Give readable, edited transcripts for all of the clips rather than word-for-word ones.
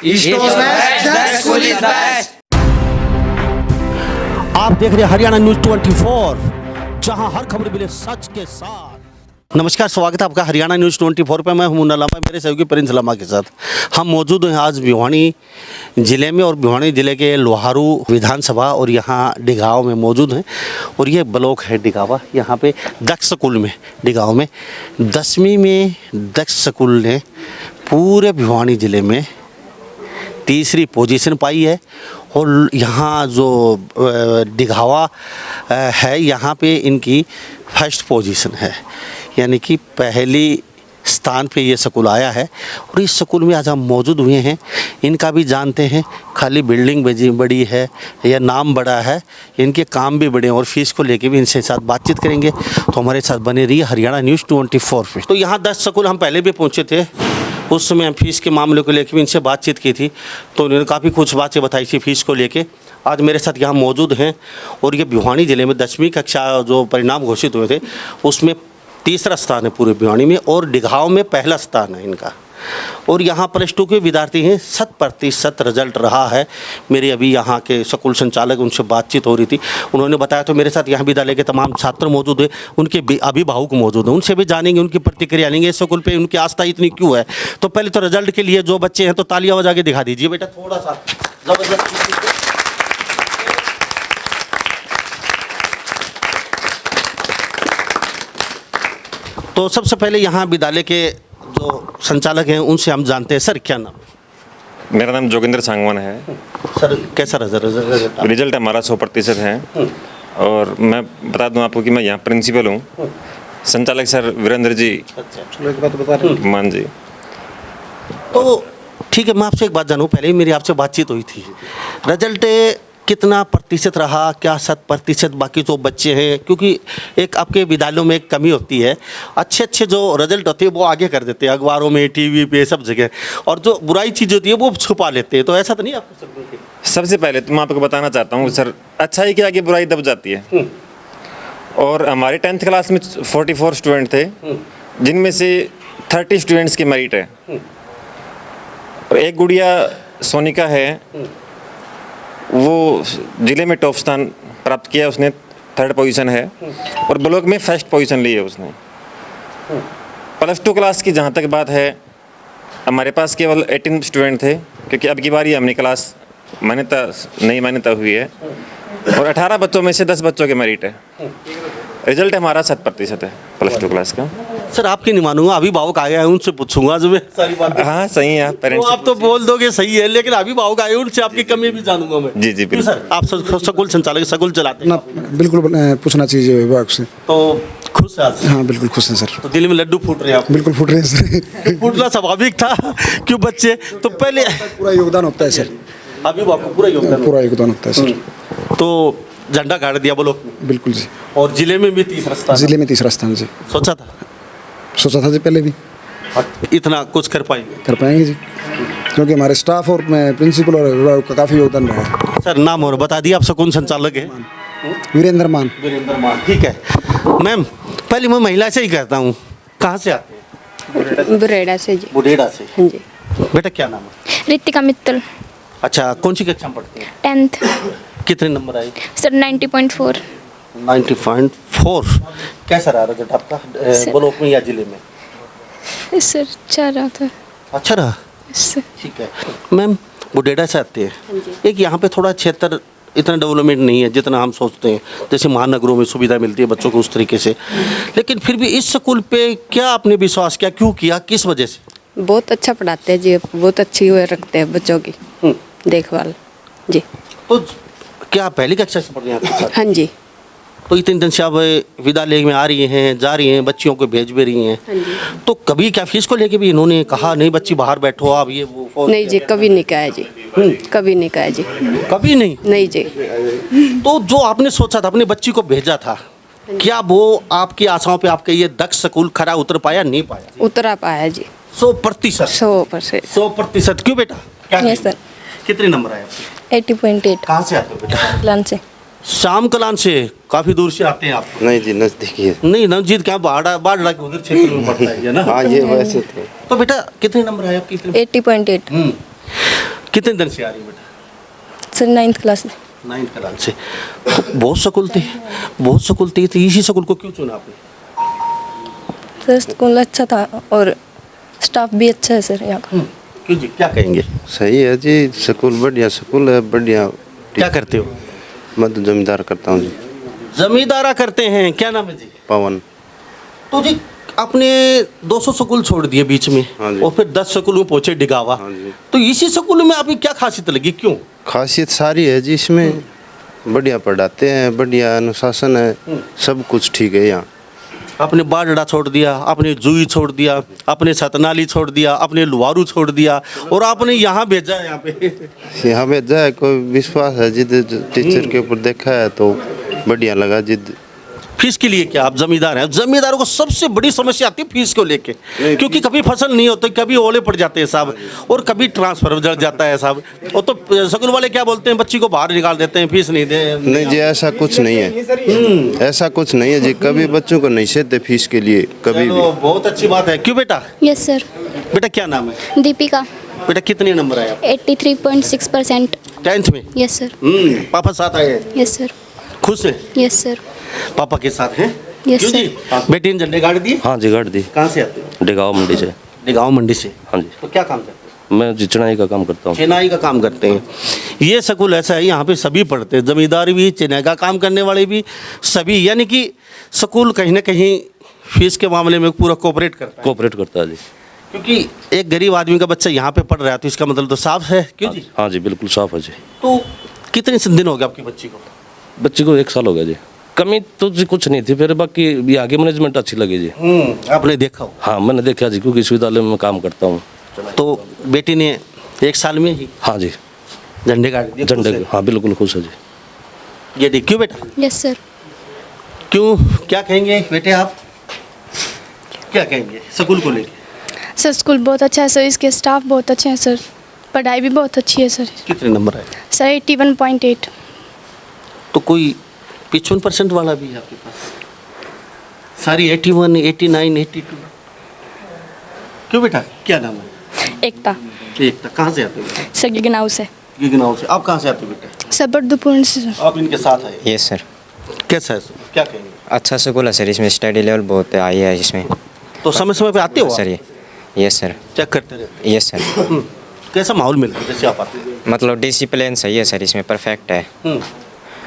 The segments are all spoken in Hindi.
East Coast Best, that school is best. आप देख रहे हैं हरियाणा न्यूज 24, जहां हर खबर मिले सच के साथ। नमस्कार, स्वागत है आपका हरियाणा न्यूज 24 पे। मैं हूं मुन्ना लामा, मेरे सहयोगी प्रिंस लामा के साथ हम मौजूद हैं आज भिवानी ज़िले में, और भिवानी ज़िले के लोहारू विधानसभा और यहाँ डिगांव में मौजूद हैं। और ये ब्लॉक है डिगावा, यहाँ पे दक्ष स्कूल में डिगांव में 10वीं में दक्ष स्कूल ने पूरे भिवानी ज़िले में तीसरी पोजीशन पाई है। और यहाँ जो डिघावा है, यहाँ पे इनकी फर्स्ट पोजीशन है, यानी कि पहली स्थान पे ये स्कूल आया है। और इस स्कूल में आज हम मौजूद हुए हैं, इनका भी जानते हैं। खाली बिल्डिंग बड़ी है या नाम बड़ा है, इनके काम भी बड़े हैं, और फीस को लेके भी इनसे साथ बातचीत करेंगे। तो हमारे साथ बने रहिए हरियाणा न्यूज़ 24 पे। तो यहाँ 10 स्कूल हम पहले भी पहुँचे थे, उस समय हम फीस के मामले को लेकर भी इनसे बातचीत की थी, तो उन्होंने काफ़ी कुछ बातें बताई थी फीस को लेके। आज मेरे साथ यहाँ मौजूद हैं, और ये भिवानी ज़िले में 10वीं कक्षा जो परिणाम घोषित हुए थे उसमें तीसरा स्थान है पूरे भिवानी में, और डिघाव में पहला स्थान है इनका। और यहाँ +2 के विद्यार्थी हैं, 100% रिजल्ट रहा है। मेरे अभी यहाँ के स्कूल संचालक, उनसे बातचीत हो रही थी, उन्होंने बताया। तो मेरे साथ यहाँ विद्यालय के तमाम छात्र मौजूद हैं, उनके अभिभावक मौजूद हैं, उनसे भी जानेंगे, उनकी प्रतिक्रिया लेंगे। इस स्कूल पे उनकी आस्था इतनी क्यों है। तो पहले तो रिजल्ट के लिए जो बच्चे हैं, तो तालियां बजा के दिखा दीजिए बेटा, थोड़ा सा जबरदस्त। तो सबसे पहले यहाँ विद्यालय के जो संचालक हैं उनसे हम जानते हैं। सर, क्या नाम? मेरा नाम जोगिंदर सांगवान है। सर, कैसा रिजल्ट हमारा 100% है। और मैं बता दूं आपको कि मैं यहाँ प्रिंसिपल हूँ। संचालक सर वीरेंद्र जी मान जी। तो ठीक है, मैं आपसे एक बात जानूँ, पहले ही मेरी आपसे बातचीत हुई थी। रिजल्ट कितना प्रतिशत रहा? क्या 100% बाकी जो बच्चे हैं, क्योंकि एक आपके विद्यालयों में एक कमी होती है, अच्छे जो रिजल्ट होते हैं वो आगे कर देते हैं अखबारों में, टीवी पे, सब जगह, और जो बुराई चीज़ होती है वो छुपा लेते हैं। तो ऐसा तो नहीं आपको? सबसे पहले तो मैं आपको बताना चाहता हूँ सर, अच्छाई के आगे बुराई दब जाती है। और हमारे 10th क्लास में 44 स्टूडेंट थे, जिनमें से 30 स्टूडेंट्स की मेरिट है। और एक गुड़िया सोनिका है, वो जिले में टॉप स्थान प्राप्त किया, उसने 3rd पोजीशन है। और ब्लॉक में 1st पोजीशन ली है उसने। +2 क्लास की जहाँ तक बात है, हमारे पास केवल 18 स्टूडेंट थे, क्योंकि अब की बार ही हमने क्लास नई मान्यता हुई है। और 18 बच्चों में से 10 बच्चों के मेरिट है। रिजल्ट हमारा 100% है +2 क्लास का। सर, आपकी नहीं मानूंगा, अभिभावक आए हैं उनसे पूछूंगा जो मैं सारी बात। हाँ सही है, तो आप तो बोल दोगे सही है, लेकिन अभिभावक आए उनसे आपकी कमी भी जानूंगा मैं। जी जी बिल्कुल। सर, आप स्कूल संचालक, स्कूल चलाते हैं? बिल्कुल पूछना चाहिए विभाग से। तो खुश है आज? हाँ बिल्कुल खुश हैं सर। तो दिल में लड्डू फूट रहे हैं आप? बिल्कुल फूट रहे हैं सर। फूटना स्वाभाविक था, क्यों बच्चे तो पहले पूरा योगदान होता है सर। अभिभावक को पूरा योगदान होता है सर। तो झंडा गाड़ दिया बोलो। बिल्कुल जी। और जिले में भी तीसरा स्थान? जिले में तीसरा स्थान जी। सोचा था जी पहले भी। इतना कुछ कर पाएंगे जी, क्योंकि हमारे स्टाफ और मैं प्रिंसिपल और विभाग का काफ़ी योगदान रहा है। सर, नाम और बता दिया आप, स्कूल संचालक है? वीरेंद्र मान। ठीक है मैम, पहले मैं महिला से ही कहता हूँ, कहाँ से आते हैं? बुरेड़ा से जी। बुरेड़ा से? हाँ जी। बेटा क्या नाम है? रितिका मित्तल। अच्छा, कौन सी कक्षा में पढ़ते हैं? 10th। कितने नंबर आए? सर 90.4। 90.4। कैसा रहा रिजल्ट आपका ब्लॉक में या जिले में? सर अच्छा रहा था। अच्छा रहा? सर ठीक है मैम, बुडेड़ा से आते हैं। एक यहाँ पे थोड़ा क्षेत्र इतना डेवलपमेंट नहीं है जितना हम सोचते हैं, जैसे महानगरों में सुविधा मिलती है बच्चों को उस तरीके से, लेकिन फिर भी इस स्कूल पे क्या आपने विश्वास किया, क्यों किया, किस वजह से? बहुत अच्छा पढ़ाते हैं जी, बहुत अच्छी हुए रखते हैं बच्चों की देखभाल जी। तो क्या पहली कक्षा से पढ़ रहे हैं आपके साथ? हाँ जी। तो इतने दिन से आप विद्यालय में आ रही हैं, जा रही हैं, बच्चियों को भेज भी रही हैं, तो कभी क्या फीस को लेके भी इन्होंने कहा नहीं बच्ची बाहर बैठो आप, ये वो? नहीं जी, कभी नहीं कहा जी। कभी नहीं कहा जी। कभी नहीं? नहीं जी। तो जो आपने सोचा था, अपनी बच्ची को भेजा था, क्या वो आपकी आशाओं पे आपके ये दक्ष स्कूल खरा उतर पाया, नहीं पाया? उतरा पाया जी। 100%? 100%। 100%। क्यों बेटा? Yes sir. कितने नंबर आए आपके? 80.8। कहाँ से आते हो बेटा? प्लान से। शाम कलान से? काफी दूर से आते हैं आप? नहीं जी, नजदीक ही है। नहीं, नवजीत क्या बाड़ा के उधर क्षेत्र में पड़ता है ना? हाँ ये वैसे थे। तो बेटा कितने नंबर आए आपके? 80.8। कितने दिन से आ रही है बेटा? सर 9th क्लास में। 9th क्लास से। बहुत स्कूल थे, बहुत स्कूल थे, तो इसी स्कूल को क्यों चुना आपने? सर स्कूल अच्छा था और स्टाफ भी अच्छा है सर यहाँ का। क्यों जी, क्या कहेंगे? सही है जी, स्कूल बढ़िया स्कूल है, बढ़िया। क्या करते हो? मैं तो जमींदार करता हूँ जी। जमींदारा करते हैं, क्या नाम है जी? पवन। तो जी आपने 200 स्कूल छोड़ दिए बीच में हाँ जी। और फिर 10 स्कूल में पहुंचे डिगावा। हाँ जी। तो इसी स्कूल में आपकी क्या खासियत लगी, क्यों? खासियत सारी है जी इसमें, बढ़िया पढ़ाते हैं, बढ़िया अनुशासन है, सब कुछ ठीक है यहाँ। आपने बाडड़ा छोड़ दिया, आपने जुई छोड़ दिया, आपने सतनाली छोड़ दिया, आपने लुवारू छोड़ दिया और आपने यहाँ भेजा है। यहाँ पे यहाँ पे जाए कोई विश्वास है जिद टीचर के ऊपर देखा है तो बढ़िया लगा जिद। फीस के लिए क्या आप जमींदार हैं? जमींदारों को सबसे बड़ी समस्या आती है फीस को लेके, क्योंकि कभी फसल नहीं होती, कभी ओले पड़ जाते हैं साहब, और कभी ट्रांसफर जड़ जाता है साहब। और तो स्कूल वाले क्या बोलते हैं, बच्ची को बाहर निकाल देते हैं, फीस नहीं दे। नहीं जी, ऐसा कुछ नहीं है, ऐसा कुछ नहीं है जी, कभी बच्चों को नहीं सेते फीस के लिए कभी भी। चलो, बहुत अच्छी बात है। क्यों बेटा? Yes sir. बेटा क्या नाम है? दीपिका। बेटा कितने नंबर आए? 83.6%। 10th में? Yes sir. पापा साथ आए हैं? Yes sir. खुश है? Yes sir. पापा के साथ हैं? Yes, क्यों जी? बेटी ने झंडे गाड़ दिए? हाँ जी, गाड़ दी। कहाँ से आते हो? डिगांव मंडी से। गाँव मंडी से। हाँ जी। तो क्या काम करते हो? मैं जी चिनाई का काम करता हूँ। चिनाई का काम करते हैं। ये स्कूल ऐसा है, यहाँ पे सभी पढ़ते हैं, जमींदार भी, चिनाई का काम करने वाले भी, सभी। यानी कि स्कूल कहीं ना कहीं फीस के मामले में पूरा कोऑपरेट करता है। कोऑपरेट करता है जी। क्योंकि एक गरीब आदमी का बच्चा यहाँ पे पढ़ रहा है तो इसका मतलब तो साफ है। क्यों जी? हाँ जी, बिल्कुल साफ है जी। तो कितने दिन हो गए आपकी बच्ची को? बच्चे को 1 साल हो गया जी। कमी तो जी कुछ नहीं थी, फिर बाकी यहाँ की मैनेजमेंट अच्छी लगी जी। आपने देखा हो? हाँ, मैंने देखा जी, क्योंकि इस विद्यालय में मैं काम करता हूँ। तो बेटी ने 1 साल में ही हाँ जी, झंडे गाड़ दिए? झंडे हाँ बिल्कुल खुश है जी। ये देख, क्यों बेटा? Yes sir. क्यों, क्या कहेंगे बेटे आप, क्या कहेंगे स्कूल को लेके? सर स्कूल बहुत अच्छा है सर, इसके स्टाफ बहुत अच्छे हैं सर, पढ़ाई भी बहुत अच्छी है सर। कितने नंबर आए? सर 81.8। तो कोई 55% वाला भी है आपके पास? सारी 81, 89, 82? क्यों बेटा, क्या नाम है? एकता। एकता। कहाँ से आते हो? सर गिगनाऊ से। गिगनाऊ से। आप कहाँ से आते हो बेटा? सर बर्दुपुर से सर। आप इनके साथ आए? Yes sir. कैसा है सर? क्या कहेंगे? अच्छा स्कूल है सर, इसमें स्टडी लेवल बहुत हाई है इसमें। तो समय समय पे आते हो सर आप? ये यस सर। चेक करते रहते यस सर। हैं? कैसा माहौल मिलता है जैसे आप आते हैं? मतलब डिसिप्लिन सही है सर, इसमें परफेक्ट है। हम्म।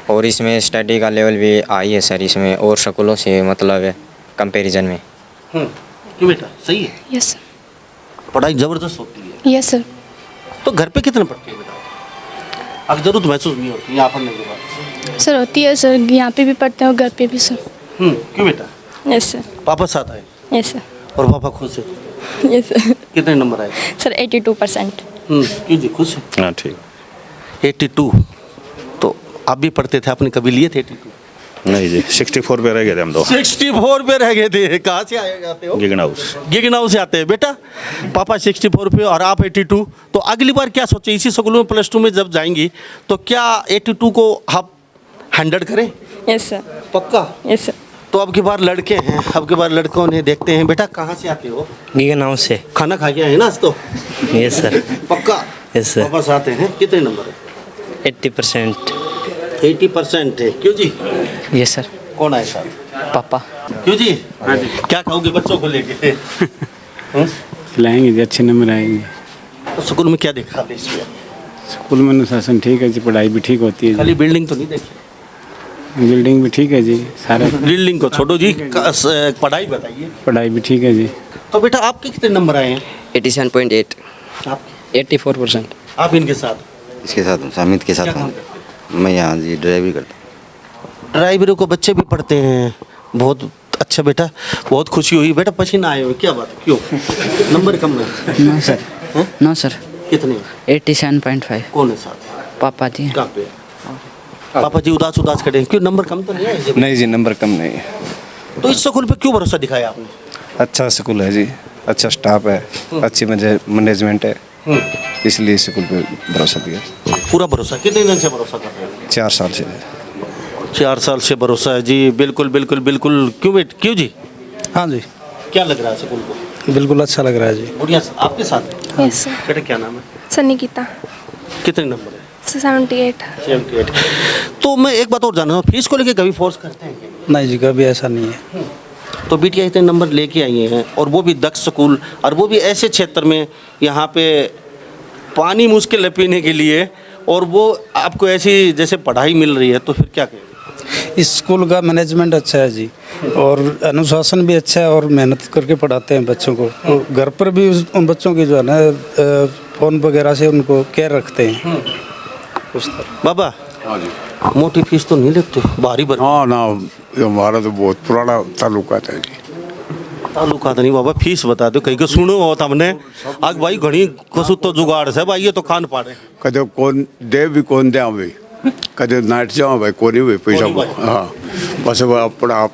और इसमें स्टडी का लेवल भी हाई है सर इसमें, और स्कूलों से मतलब कंपैरिजन में। क्यों बेटा, सही है? Yes sir. पढ़ाई जबरदस्त होती है। Yes sir. तो घर पे कितने पढ़ते हैं बेटा? अब जरूरत महसूस नहीं होती यहाँ पढ़ने के बाद? सर होती है सर, यहाँ पे भी पढ़ते हैं और घर पे भी सर। क्यों बेटा? Yes sir. पापा साथ आए यस सर। और पापा खुश है? Yes sir. कितने नंबर आए? सर 82%। क्यों जी, खुश है? हाँ ठीक। 82। तो आप भी पढ़ते थे, आपने कभी लिए थे 82? नहीं जी, 64 पे रह गए थे हम 64 पे रह गए थे। कहाँ से आते हो? गिगनाऊ। गिगनाऊ से आते हैं बेटा। पापा 64 पे और आप 82। तो अगली बार क्या सोचे, इसी स्कूल में +2 में जब जाएंगी तो क्या 82 को आप 100 करें? Yes sir. पक्का? Yes sir. तो अब की बार लड़के हैं, अब की बार लड़कों ने देखते हैं। बेटा कहाँ से आते हो? गिगनाऊ से। खाना खा के आए ना आज तो? Yes sir. पक्का? Yes sir. पापा साथ हैं? कितने नंबर है? 80%। 80% है। क्यों जी? Yes sir. कौन आए साथ? पापा। क्यों जी? हाँ जी। क्या कहोगे बच्चों को लेके? लाएंगे जी, अच्छे नंबर आएंगे। तो स्कूल में क्या देखा आपने इसमें? स्कूल में अनुशासन ठीक है जी, पढ़ाई भी ठीक होती है जी, खाली बिल्डिंग तो नहीं देखी? बिल्डिंग भी ठीक है जी, सारा बिल्डिंग को छोड़ो जी, पढ़ाई बताइए। पढ़ाई भी ठीक है जी। तो बेटा आपके कितने नंबर आए हैं? 87.8। आपके? 84%। आप इनके साथ? इसके साथ हामिद के क्या साथ काम हूँ करते मैं, यहाँ जी ड्राइवरी करता हूँ। ड्राइवरों को बच्चे भी पढ़ते हैं। बहुत अच्छा बेटा, बहुत खुशी हुई। बेटा पसीना आए हुए, क्या बात है, क्यों? नंबर कम है? No sir. हैं? No sir. कितने? 87.5। कौन है साथ? पापा जी। कहाँ पे? पापा जी उदास उदास खड़े हैं। क्यों, नंबर कम तो नहीं है? नहीं जी, नंबर कम नहीं है। तो इस स्कूल पे क्यों भरोसा दिखाया आपने? अच्छा स्कूल है जी, अच्छा स्टाफ है, अच्छी मैनेजमेंट है, इसलिए स्कूल पे भरोसा दिया। पूरा भरोसा। कितने दिन से भरोसा कर रहे हैं? 4 साल से। 4 साल से भरोसा है जी। बिल्कुल बिल्कुल बिल्कुल। क्यों जी? हाँ जी, क्या लग रहा है स्कूल को? बिल्कुल अच्छा लग रहा है जी। बढ़िया। आपके साथ यस सर। बेटा क्या नाम है? सन्नी गीता कितने नंबर है? 78। 78। तो मैं एक बात और जानना चाहूँ, फीस को लेके कभी फोर्स करते हैं क्या? नहीं जी, कभी ऐसा नहीं है। तो बिटिया इतने नंबर लेके आई हैं और वो भी दक्ष स्कूल, और वो भी ऐसे क्षेत्र में यहाँ पे पानी मुश्किल है पीने के लिए, और वो आपको ऐसी जैसे पढ़ाई मिल रही है, तो फिर क्या कहें? इस स्कूल का मैनेजमेंट अच्छा है जी, और अनुशासन भी अच्छा है, और मेहनत करके पढ़ाते हैं बच्चों को। तो घर पर भी उन बच्चों की जो है ना फ़ोन वगैरह से उनको केयर रखते हैं उस तरह। बाबा हाँ जी। मोटी फीस तो नहीं लेते, भारी भर? हाँ ना, ये हमारा तो बहुत पुराना ताल्लुकात है जी। ताल्लुकात नहीं बाबा, फीस बता दो, कहीं को सुनो हो हमने आग भाई घनी कसु तो जुगाड़ से भाई, ये तो खान पाड़े कदे कौन दे भी कौन दे भाई, कदे नाट जाओ भाई कोनी भाई पैसा को। हाँ बस वो अपना आप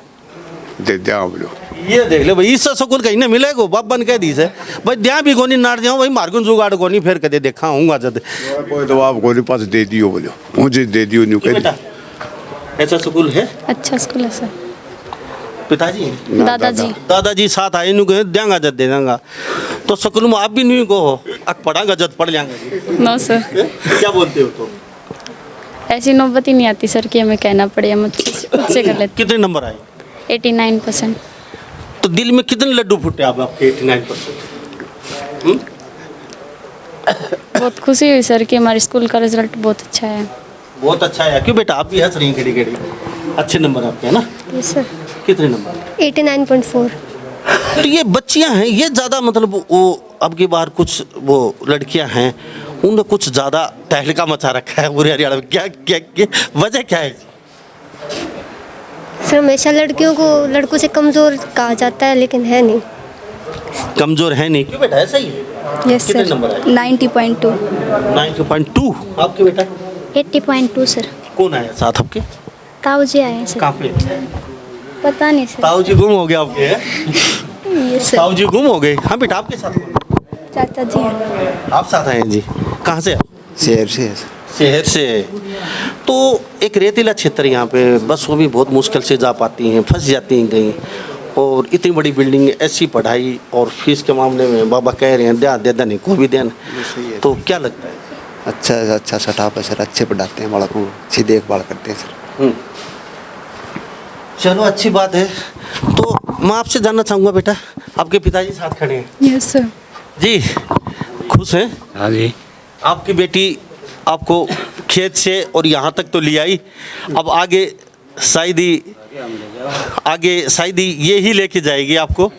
दे दे आप लोग। ये देख ले भाई, इससे स्कूल कहीं ना मिलेगा, बाप बन के दी से भाई द्या भी कोनी नाट जाओ भाई, मार्गुन जुगाड़ कोनी, फिर कदे देखा हूँगा जब कोई तो आप कोनी पास दे दियो बोलो, मुझे दे दियो नहीं कह। ऐसा स्कूल है? अच्छा स्कूल है सर। पिताजी दादाजी। दादाजी साथ आए नु कहे देंगा जद दे देंगा, तो स्कूल में आप भी नहीं को अब पढ़ांगा जद पढ़ जाएंगे? No sir. क्या बोलते हो तो? ऐसी नौबत ही नहीं आती सर कि हमें कहना पड़े, हम खुद से कर लेते। कितने नंबर आए? 89%। तो दिल में कितने लड्डू फूटे आप आपके 89%? बहुत खुशी हुई सर कि हमारे स्कूल का रिजल्ट बहुत अच्छा है। बहुत अच्छा है। क्यों बेटा, आप भी हंस रही हैं खड़ी खड़ी? अच्छे नंबर आपके है ना? Yes sir. कितने नंबर? 89.4। तो ये बच्चियां हैं, ये ज़्यादा मतलब वो अब की बार कुछ वो लड़कियां हैं, उन्होंने कुछ ज़्यादा तहलका मचा रखा है पूरे हरियाणा में, क्या वजह क्या है? सर हमेशा लड़कियों को लड़कों से कमज़ोर कहा जाता है, लेकिन है नहीं। कमज़ोर है नहीं? क्यों बेटा, ऐसा ही है? यस कितने सर। नंबर आए? 90.2। 90.2। आपके बेटा? 80.2 सर। कौन आया साथ आपके? ताऊ जी आए हैं सर। कहाँ पे? पता नहीं सर। ताऊ जी गुम हो गए आपके? Yes sir. ताऊ जी गुम हो गए। हाँ बेटा, आपके साथ कौन? चाचा जी हैं। आप साथ आए हैं जी? कहाँ से? शहर से। शहर से। तो एक रेतीला क्षेत्र यहाँ पे, बसों भी बहुत मुश्किल से जा पाती हैं, फंस जाती हैं कहीं, और इतनी बड़ी बिल्डिंग, ऐसी पढ़ाई और फीस के मामले में बाबा कह रहे हैं दे नहीं कोई भी देन, तो क्या लगता है? अच्छा स्टाफ है सर, अच्छे पढ़ाते हैं, बालकों अच्छी देखभाल करते हैं सर। चलो अच्छी बात है। तो मैं आपसे जानना चाहूँगा बेटा, आपके पिताजी साथ खड़े हैं यस सर। जी, खुश हैं? हाँ जी। आपकी बेटी आपको खेत से और यहाँ तक तो ले आई, अब आगे शायद ही ये ही लेके जाएगी आपको,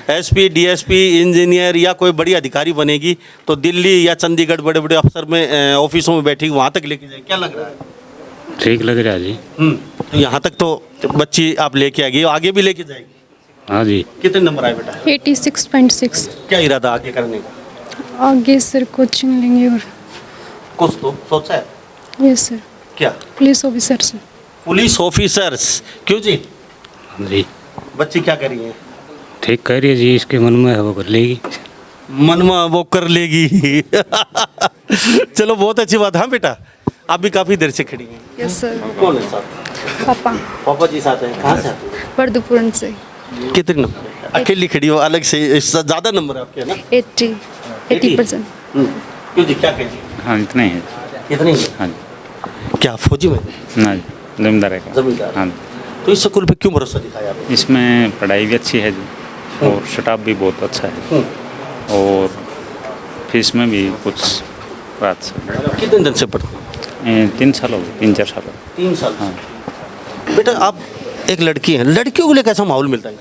एसपी, डीएसपी, इंजीनियर या कोई बड़ी अधिकारी बनेगी, तो दिल्ली या चंडीगढ़ बड़े बड़े अफसर में ऑफिसों में बैठेगी, वहाँ तक लेके जाएगी। क्या लग रहा है? ठीक लग रहा है जी। तो यहाँ तक तो बच्ची आप लेके आएगी, आगे भी लेके जाएगी? हाँ जी। कितने नंबर आए बेटा? 86.6। क्या इरादा आगे करने का? आगे सर कोचिंग लेंगे और कुछ तो सोचा है? Yes sir. क्या? पुलिस ऑफिसर से। Police officers. क्यों जी? हाँ जी। बच्ची क्या करी है? ठीक कह रही है जी, इसके मन में है वो कर लेगी। मन में वो कर लेगी। चलो बहुत अच्छी बात। हाँ बेटा, आप भी काफ़ी देर से खड़ी हैं। Yes sir. कौन है साथ? पापा। पापा जी साथ हैं। कहाँ से आते हैं? वर्धपुरन से। कितने नंबर? अकेली खड़ी हो, अलग से ज़्यादा नंबर है आपके, है ना? 80%। क्यों जी, क्या कहेंगे? हाँ इतना ही है। इतने ही? हाँ जी। क्या फौजी में? ना जी, जमींदार है। जमींदार। हाँ। तो इस स्कूल पे क्यों भरोसा दिखाया आपने? इसमें पढ़ाई भी अच्छी है जी, और स्टाफ भी बहुत अच्छा है, और फीस में भी कुछ बात से। कितने दिन से पढ़ते हैं? 3 साल हो गए, 3-4 साल हो गए। 3 साल। हाँ। बेटा आप एक लड़की हैं, लड़कियों के लिए कैसा माहौल मिलता है?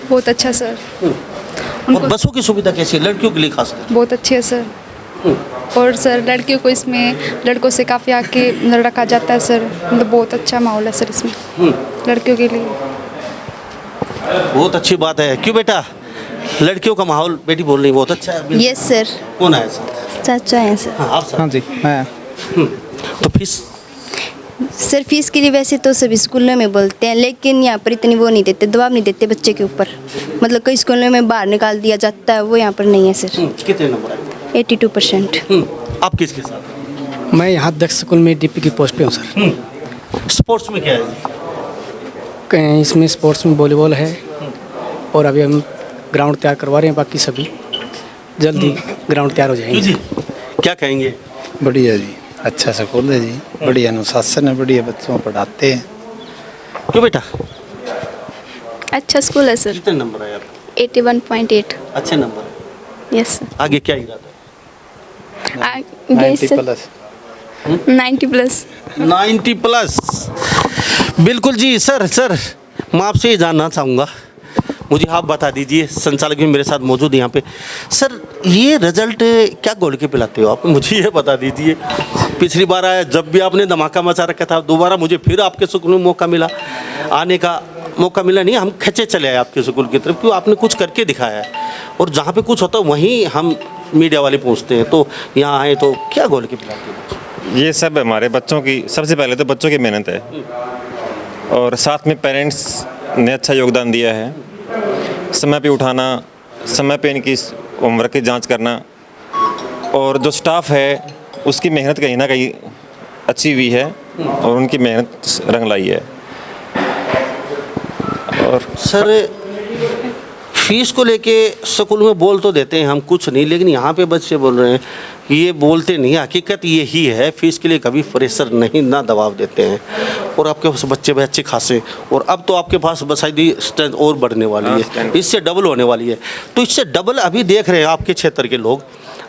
बहुत अच्छा सर। और बसों की सुविधा कैसी है लड़कियों के लिए खासकर? बहुत अच्छी है सर। और सर लड़कियों को इसमें लड़कों से काफ़ी आके रखा जाता है सर, मतलब बहुत अच्छा माहौल है सर इसमें लड़कियों के लिए। बहुत अच्छी बात है। क्यों बेटा, लड़कियों का माहौल बेटी बोल रही बहुत अच्छा है? Yes sir. कौन आया साथ? चाचा हैं सर। हाँ आप साथ? हाँ जी, मैं। तो फीस? सर फीस के लिए वैसे तो सभी स्कूलों में बोलते हैं, लेकिन यहाँ पर इतनी वो नहीं देते, दबाव नहीं देते बच्चे के ऊपर, मतलब कई स्कूलों में बाहर निकाल दिया जाता है, वो यहाँ पर नहीं है सर। कितने नंबर आए? 82%। आप किसके साथ? मैं यहाँ दक्ष स्कूल में डीपी की पोस्ट पे हूँ सर। स्पोर्ट्स में क्या है? इसमें स्पोर्ट्स में वॉलीबॉल है, और अभी हम ग्राउंड तैयार करवा रहे हैं, बाकी सभी जल्दी ग्राउंड तैयार हो जाएंगे। जी क्या कहेंगे? बढ़िया जी, अच्छा स्कूल है जी, बढ़िया अनुशासन है, बढ़िया बच्चों को पढ़ाते हैं। क्यों बेटा, अच्छा स्कूल है सर। कितने नंबर आए आपके? 81.8। अच्छे नंबर। Yes sir. आगे क्या इरादा है? 90 प्लस। 90 प्लस। बिल्कुल जी। सर मैं आपसे ये जानना चाहूँगा, मुझे आप बता दीजिए, संचालक भी मेरे साथ मौजूद है यहाँ पे। सर ये रिजल्ट क्या गोल के पिलाते हो आप, मुझे ये बता दीजिए। पिछली बार आया जब भी आपने धमाका मचा रखा था, दोबारा मुझे फिर आपके स्कूल में मौका मिला, आने का मौका मिला नहीं, हम खचे चले आए आपके स्कूल की तरफ, क्यों आपने कुछ करके दिखाया है। और जहाँ पे कुछ होता है वहीं हम मीडिया वाले पहुँचते हैं, तो यहाँ आए तो क्या गोल के पिलाते हो? ये सब हमारे बच्चों की, सबसे पहले तो बच्चों की मेहनत है, और साथ में पेरेंट्स ने अच्छा योगदान दिया है। समय पे उठाना, समय पे इनकी होमवर्क की जांच करना, और जो स्टाफ है उसकी मेहनत कहीं ना कहीं अच्छी हुई है और उनकी मेहनत रंग लाई है। और सर फीस को लेके स्कूल में बोल तो देते हैं हम कुछ नहीं, लेकिन यहाँ पे बच्चे बोल रहे हैं कि ये बोलते नहीं, हकीकत ये ही है, फीस के लिए कभी प्रेशर नहीं, ना दबाव देते हैं। और आपके पास बच्चे भी अच्छे खासे, और अब तो आपके पास बसाइदी स्ट्रेंथ और बढ़ने वाली है, इससे डबल होने वाली है। तो इससे डबल अभी देख रहे हैं आपके क्षेत्र के लोग,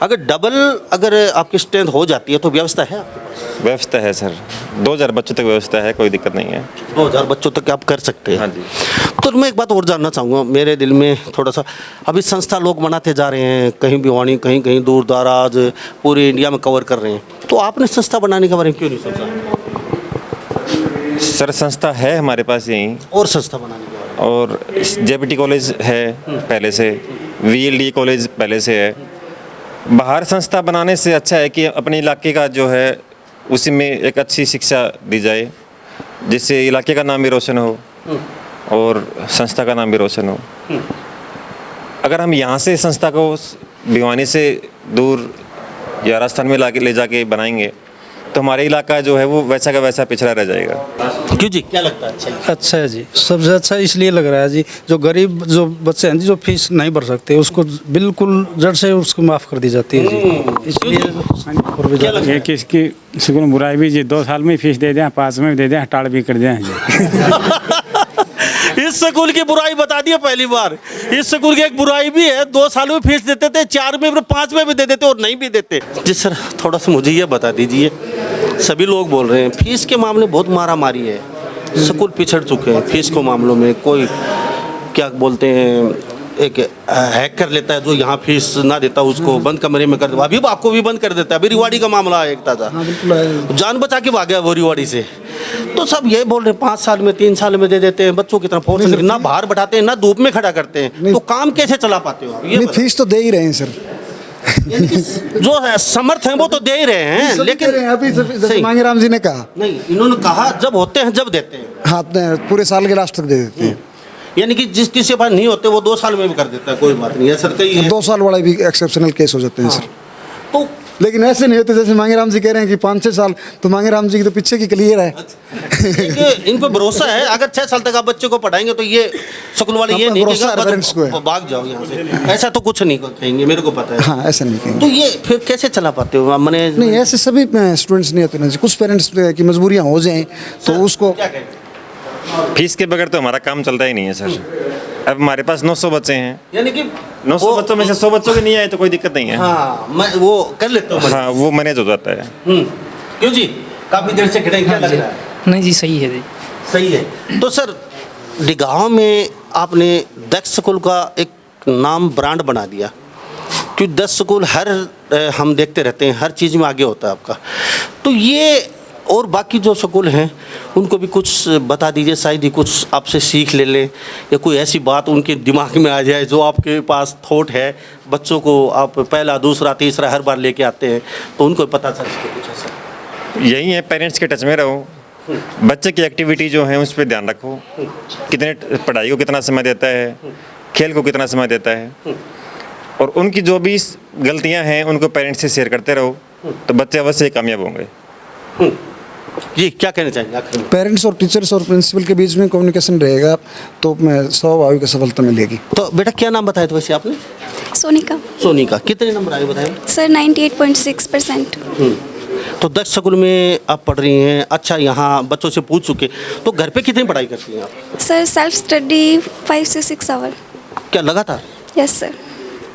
अगर डबल अगर आपकी स्ट्रेंथ हो जाती है तो व्यवस्था है आपके पास? व्यवस्था है सर, 2000 बच्चों तक व्यवस्था है, कोई दिक्कत नहीं है। 2000 बच्चों तक आप कर सकते हैं? हाँ जी। तो मैं एक बात और जानना चाहूँगा, मेरे दिल में थोड़ा सा, अभी संस्था लोग बनाते जा रहे हैं, कहीं भिवानी, कहीं दूर दराज, पूरे इंडिया में कवर कर रहे हैं, तो आपने संस्था बनाने के बारे में क्यों नहीं सोचा? सर संस्था है हमारे पास यहीं, और संस्था बनाने के बारे में? और JBT कॉलेज है पहले से, VLD कॉलेज पहले से है। बाहर संस्था बनाने से अच्छा है कि अपने इलाके का जो है उसी में एक अच्छी शिक्षा दी जाए, जिससे इलाके का नाम भी रोशन हो और संस्था का नाम भी रोशन हो। अगर हम यहाँ से संस्था को भिवानी से दूर या राजस्थान में ले जाके बनाएंगे तो हमारे इलाका जो है वो वैसा का वैसा पिछड़ा रह जाएगा। क्यों जी, क्या लगता है? अच्छा है जी, सबसे अच्छा इसलिए लग रहा है जी, जो गरीब जो बच्चे हैं जी, जो फीस नहीं भर सकते, उसको बिल्कुल जड़ से उसको माफ़ कर दी जाती है जी, इसलिए। ये किसकी स्कूल में बुराई भी जी, 2 साल में फीस दे दें, 5 में दे दें, हटाड़ भी कर दें जी। इस स्कूल की बुराई बता दिया पहली बार। इस स्कूल की एक बुराई भी है, 2 साल में फीस देते थे, 4 में 5 में भी दे देते और नहीं भी देते। जी सर थोड़ा सा मुझे ये बता दीजिए, सभी लोग बोल रहे हैं फीस के मामले बहुत मारा मारी है, स्कूल पिछड़ चुके हैं फीस को मामलों में। कोई क्या बोलते हैं, एक हैक कर लेता है, जो यहाँ फीस ना देता उसको बंद कमरे में कर देता, अभी आपको भी बंद कर देता है। अभी रिवाड़ी का मामला है एक ताज़ा, जान बचा के भाग गया वो रिवाड़ी से। तो सब ये बोल रहे हैं 5 साल में 3 साल में दे देते हैं, बच्चों की तरफ फोर्स ना बाहर बैठाते हैं, ना धूप में खड़ा करते हैं, तो काम कैसे चला पाते हो? ये फीस तो दे ही रहे हैं सर, जो है समर्थ हैं वो तो दे ही रहे हैं, लेकिन अभी मांगेराम जी ने कहा नहीं, इन्होंने कहा जब होते हैं जब देते हैं। हाँ, पूरे साल के लास्ट तक दे देते हैं, यानी कि जिस किसी के पास नहीं होते वो 2 साल में भी कर देता है, कोई बात नहीं है सर। कई 2 साल वाले भी एक्सेप्शनल केस हो जाते हैं सर। तो लेकिन ऐसे नहीं होते जैसे मांगेराम जी कह रहे हैं कि 5-6 साल, तो मांगेराम जी की तो पीछे की क्लियर है। इन पर भरोसा है, अगर 6 साल तक आप बच्चे को पढ़ाएंगे तो ये स्कूल वाले ये नहीं कहेंगे भाग जाओ यहाँ से, ऐसा तो कुछ नहीं कहेंगे, मेरे को पता है। हाँ, ऐसा नहीं कहेंगे। तो ये फिर कैसे चला पाते हो मैंने? नहीं, ऐसे सभी स्टूडेंट्स नहीं होते ना, कुछ पेरेंट्स की मजबूरियाँ हो जाएं तो उसको, फीस के बगैर तो हमारा काम चलता ही नहीं है सर। अब हमारे पास 900 बच्चे हैं, यानी कि 900 बच्चों में से 100 बच्चों के नहीं आए तो कोई दिक्कत नहीं है। हाँ, मैं वो कर लेता हूँ। हाँ, वो मैनेज हो जाता है। क्यों जी, काफ़ी देर से खड़े हैं, क्या लग रहा है? नहीं जी, सही है जी, सही है। तो सर डिगांव में आपने दक्ष स्कूल का एक नाम ब्रांड बना दिया, क्योंकि दक्ष स्कूल हर हम देखते रहते हैं, हर चीज़ में आगे होता है आपका। तो ये और बाकी जो स्कूल हैं उनको भी कुछ बता दीजिए, शायद ही कुछ आपसे सीख ले लें, या कोई ऐसी बात उनके दिमाग में आ जाए जो आपके पास थॉट है, बच्चों को आप पहला दूसरा तीसरा हर बार लेके आते हैं तो उनको पता चल सके कुछ ऐसा। यही है, पेरेंट्स के टच में रहो, बच्चे की एक्टिविटी जो है उस पर ध्यान रखो, कितने पढ़ाई को कितना समय देता है, खेल को कितना समय देता है, और उनकी जो भी गलतियां हैं उनको पेरेंट्स से शेयर करते रहो, तो बच्चे अवश्य कामयाब होंगे। जी क्या कहना चाहेंगे आखिर में? पेरेंट्स और टीचर्स और प्रिंसिपल के बीच में कम्युनिकेशन रहेगा तो मैं स्वाभाविक सफलता मिलेगी। तो बेटा क्या नाम बताया था वैसे आपने? सोनिका। सोनिका, कितने नंबर आए बताएं? सर 98.6%। तो दक्ष स्कूल में आप पढ़ रही हैं, अच्छा यहाँ बच्चों से पूछ चुके, तो घर पे कितनी पढ़ाई करती हैं आप? सर सेल्फ स्टडी 5 से 6 आवर। क्या लगातार? Yes sir.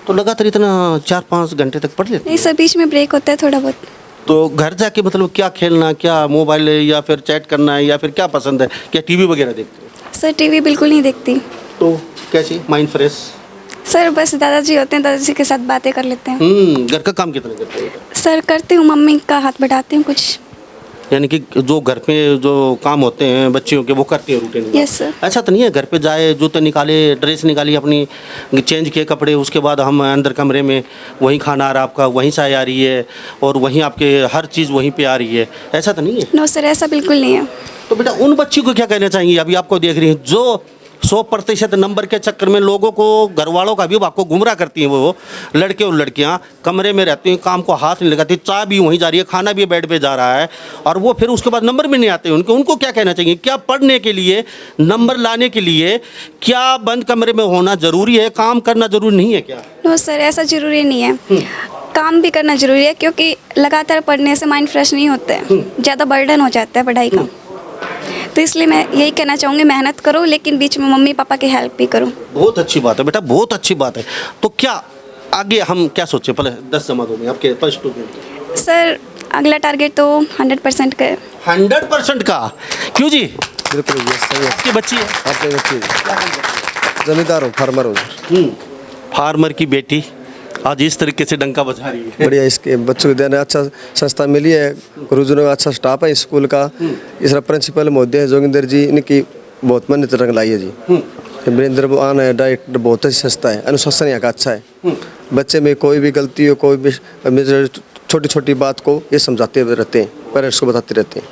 तो लगातार इतना 4-5 घंटे तक पढ़ लेते? नहीं सर, बीच में ब्रेक होता है थोड़ा बहुत। तो घर जाके मतलब क्या खेलना, क्या मोबाइल है या फिर चैट करना है या फिर क्या पसंद है, क्या टीवी वगैरह देखते हैं? सर टीवी बिल्कुल नहीं देखती। तो कैसी माइंड फ्रेश? सर बस दादाजी होते हैं, दादाजी के साथ बातें कर लेते हैं। घर का काम कितना करते हैं? सर करती हूँ, मम्मी का हाथ बढ़ाती हूँ कुछ। यानी कि जो घर पे जो काम होते हैं बच्चियों के वो करती है रूटीन में? Yes sir. ऐसा तो नहीं है घर पे जाए, जूते निकाले, ड्रेस निकाली अपनी, चेंज किए कपड़े, उसके बाद हम अंदर कमरे में वहीं खाना आ रहा आपका, वहीं चाय आ रही है और वहीं आपके हर चीज़ वहीं पे आ रही है, ऐसा तो नहीं है? नो सर, ऐसा बिल्कुल नहीं है। तो बेटा उन बच्ची को क्या कहना चाहेंगे अभी आपको देख रही हैं जो 100% नंबर के चक्कर में लोगों को, घर वालों का भी आपको गुमराह करती हैं, वो लड़के और लड़कियां कमरे में रहती हैं, काम को हाथ नहीं लगाती, चाय भी वहीं जा रही है, खाना भी बेड पे जा रहा है और वो फिर उसके बाद नंबर भी नहीं आते उनको क्या कहना चाहिए? क्या पढ़ने के लिए, नंबर लाने के लिए क्या बंद कमरे में होना ज़रूरी है, काम करना ज़रूरी नहीं है क्या? नो सर, ऐसा ज़रूरी नहीं है। काम भी करना ज़रूरी है क्योंकि लगातार पढ़ने से माइंड फ्रेश नहीं होता है, ज़्यादा बर्डन हो जाता है पढ़ाई का। तो इसलिए मैं यही कहना चाहूँगी, मेहनत करो लेकिन बीच में मम्मी पापा की हेल्प भी करो। बहुत अच्छी बात है बेटा, बहुत अच्छी बात है। तो क्या आगे हम क्या सोचे? पहले 10 जमा दोगे आपके +2 में? सर अगला टारगेट तो 100% का है। 100% का? क्यों जी? बिल्कुल आपकी बच्ची है? आपकी बच्ची जमींदार हो, फार्मर हो। फार्मर की बेटी आज इस तरीके से डंका बजा रही है। बढ़िया, इसके बच्चों को देने अच्छा संस्था मिली है, गुरुजनों का अच्छा स्टाफ है स्कूल का। इस प्रिंसिपल महोदय जोगिंदर जी, इनकी बहुत मेहनत रंग लाई है जी। वीरेंद्र आन है डायरेक्टर, बहुत अच्छी संस्था है, अनुशासन यहाँ का अच्छा है। बच्चे में कोई भी गलती हो, कोई भी छोटी छोटी बात को ये समझाते रहते हैं, पेरेंट्स को बताते रहते हैं।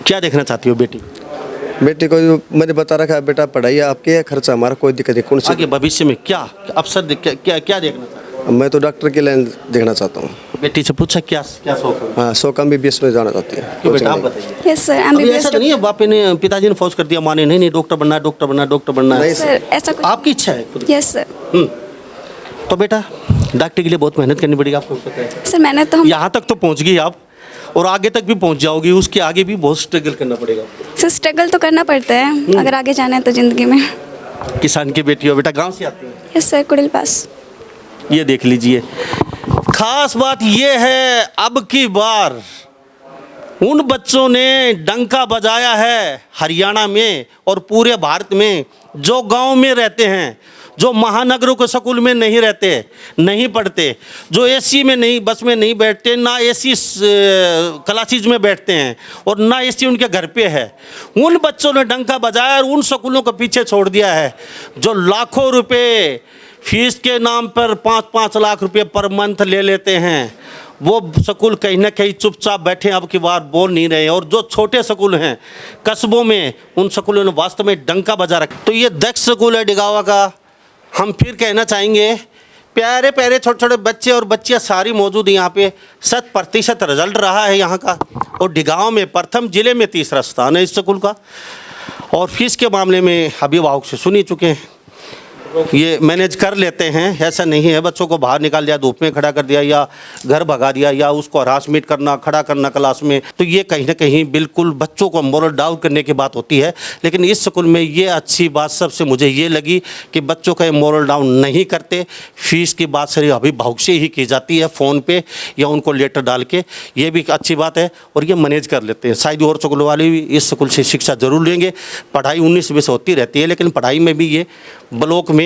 क्या देखना चाहती हो बेटी? बेटी को मैंने बता रखा है, बेटा पढ़ाई आपकी है, खर्चा हमारा, कोई दिक्कत नहीं। कौन सी आगे भविष्य में क्या अवसर क्या देखना चाहती हो? मैं तो डॉक्टर की लाइन देखना चाहता हूँ। बेटी से पूछा क्या शौक है? हाँ, 100 कम BBS में जाना चाहती है। क्यों बेटा आप बताइए। यस सर, अभी ऐसा तो नहीं है बाप ने, पिताजी ने फोर्स कर दिया, माने नहीं डॉक्टर बनना है, डॉक्टर बनना है, डॉक्टर बनना है? सर ऐसा कुछ आपकी इच्छा है खुद? Yes sir. तो बेटा डॉक्टर के लिए बहुत मेहनत करनी पड़ेगी, आपको पता है। सर मेहनत तो हम यहाँ तक तो पहुँच गई आप और आगे तक भी पहुँच जाओगी, उसके आगे भी बहुत स्ट्रगल करना पड़ेगा। सर स्ट्रगल तो करना पड़ता है अगर आगे जाना है तो ज़िंदगी में। किसान की बेटी हो बेटा, गांव से आती है? यस सर, कुड़िल पास। ये देख लीजिए, खास बात ये है अब की बार उन बच्चों ने डंका बजाया है हरियाणा में और पूरे भारत में, जो गांव में रहते हैं, जो महानगरों के स्कूल में नहीं रहते, नहीं पढ़ते, जो एसी में नहीं, बस में नहीं बैठते, ना एसी क्लासेज में बैठते हैं और ना एसी उनके घर पे है, उन बच्चों ने डंका बजाया और उन स्कूलों को पीछे छोड़ दिया है जो लाखों रुपए फीस के नाम पर 5-5 लाख रुपए पर मंथ ले लेते हैं। वो स्कूल कहीं ना कहीं चुपचाप बैठे, अब की बार बोल नहीं रहे। और जो छोटे स्कूल हैं कस्बों में, उन स्कूलों ने वास्तव में डंका बजा रखा। तो ये दक्ष स्कूल है डिगावा का। हम फिर कहना चाहेंगे, प्यारे प्यारे छोटे छोटे बच्चे और बच्चियाँ सारी मौजूद हैं यहाँ पे। 100% रिजल्ट रहा है यहाँ का और डिगांव में प्रथम, जिले में 3रा स्थान है इस स्कूल का। और फीस के मामले में अभिभावक से सुन ही चुके हैं, ये मैनेज कर लेते हैं। ऐसा नहीं है बच्चों को बाहर निकाल दिया, धूप में खड़ा कर दिया या घर भगा दिया या उसको हरासमेंट करना, खड़ा करना क्लास में, तो ये कहीं ना कहीं बिल्कुल बच्चों को मोरल डाउन करने की बात होती है। लेकिन इस स्कूल में ये अच्छी बात सबसे मुझे ये लगी कि बच्चों का मोरल डाउन नहीं करते। फीस की बात सिर्फ अभिभावक से ही की जाती है, फ़ोन पे या उनको लेटर डाल के, ये भी अच्छी बात है। और ये मैनेज कर लेते हैं। शायद और स्कूल वाले भी इस स्कूल से शिक्षा जरूर लेंगे। पढ़ाई 19-20 होती रहती है, लेकिन पढ़ाई में भी ये ब्लॉक में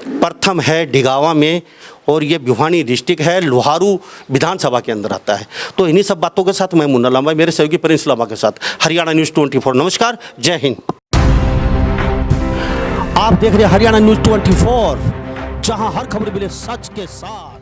प्रथम है डिगावा में, और ये भिवानी डिस्ट्रिक्ट है, लोहारू विधानसभा के अंदर आता है। तो इन्हीं सब बातों के साथ मैं मुन्ना लांबा, मेरे सहयोगी प्रिंस लांबा के साथ हरियाणा न्यूज़ 24। नमस्कार, जय हिंद। आप देख रहे हैं हरियाणा न्यूज़ 24, जहां हर खबर मिले सच के साथ।